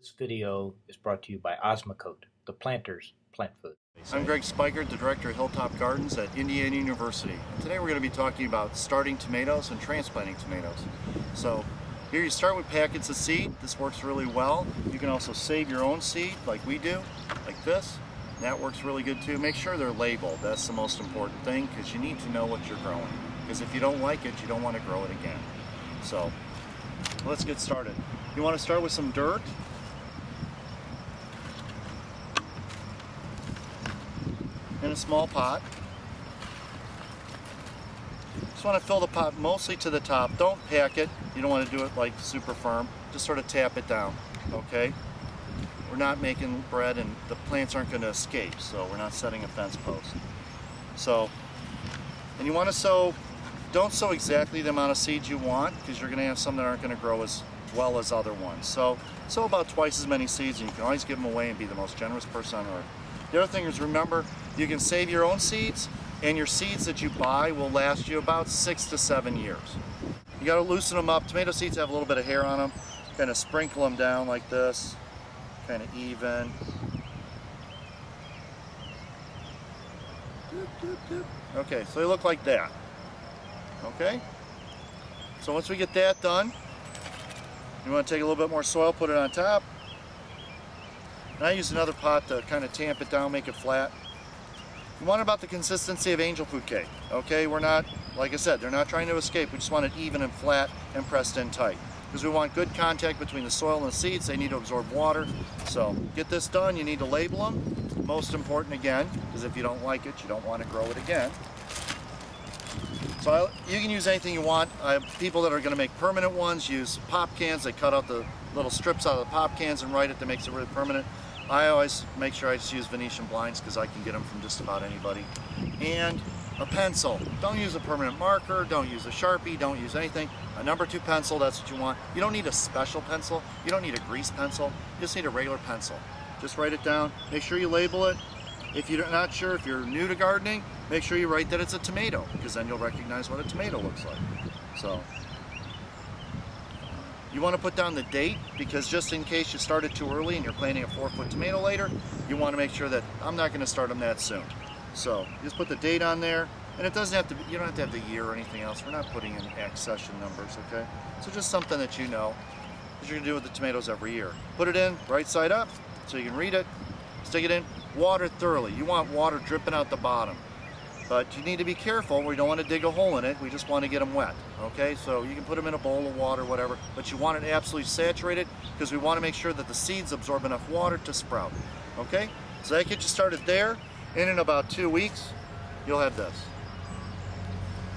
This video is brought to you by Osmocote, the planter's plant food. I'm Greg Speichert, the director of Hilltop Gardens at Indiana University. And today we're going to be talking about starting tomatoes and transplanting tomatoes. So here you start with packets of seed. This works really well. You can also save your own seed like we do, like this. That works really good too. Make sure they're labeled. That's the most important thing because you need to know what you're growing. Because if you don't like it, you don't want to grow it again. So let's get started. You want to start with some dirt. In a small pot. Just want to fill the pot mostly to the top. Don't pack it. You don't want to do it like super firm. Just sort of tap it down. Okay? We're not making bread and the plants aren't going to escape, so we're not setting a fence post. So, and you want to sow, don't sow exactly the amount of seeds you want because you're going to have some that aren't going to grow as well as other ones. So, sow about twice as many seeds and you can always give them away and be the most generous person on earth. The other thing is, remember, you can save your own seeds, and your seeds that you buy will last you about 6 to 7 years. You got to loosen them up. Tomato seeds have a little bit of hair on them. Kind of sprinkle them down like this, kind of even. Okay, so they look like that. Okay? So once we get that done, you want to take a little bit more soil, put it on top. And I use another pot to kind of tamp it down, make it flat. You want about the consistency of angel food cake, okay? We're not, like I said, they're not trying to escape. We just want it even and flat and pressed in tight. Because we want good contact between the soil and the seeds. They need to absorb water. So get this done, you need to label them. Most important again, because if you don't like it, you don't want to grow it again. So you can use anything you want. People that are going to make permanent ones use pop cans. They cut out the little strips out of the pop cans and write it. That makes it really permanent. I always make sure I just use Venetian blinds because I can get them from just about anybody. And a pencil. Don't use a permanent marker, don't use a Sharpie, don't use anything. A number 2 pencil, that's what you want. You don't need a special pencil. You don't need a grease pencil. You just need a regular pencil. Just write it down. Make sure you label it. If you're not sure, if you're new to gardening, make sure you write that it's a tomato because then you'll recognize what a tomato looks like. So you want to put down the date because just in case you started too early and you're planting a 4-foot tomato later, you want to make sure that I'm not going to start them that soon. So just put the date on there, and it doesn't have to be, you don't have to have the year or anything else. We're not putting in accession numbers, okay? So just something that you know, as you're going to do with the tomatoes every year. Put it in right side up so you can read it. Stick it in. Water thoroughly. You want water dripping out the bottom. But you need to be careful. We don't want to dig a hole in it. We just want to get them wet. Okay, so you can put them in a bowl of water, whatever, but you want it absolutely saturated because we want to make sure that the seeds absorb enough water to sprout. Okay, so that gets you started there. And in about 2 weeks, you'll have this.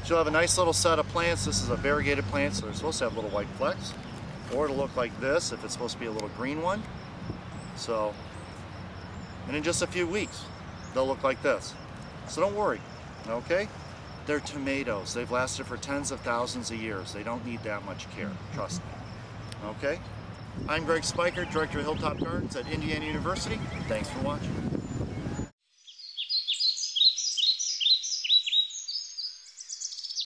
So you'll have a nice little set of plants. This is a variegated plant, so they're supposed to have little white flecks. Or it'll look like this if it's supposed to be a little green one. So, and in just a few weeks, they'll look like this. So don't worry. Okay? They're tomatoes. They've lasted for tens of thousands of years. They don't need that much care. Trust me. Okay? I'm Greg Speichert, Director of Hilltop Gardens at Indiana University. Thanks for watching.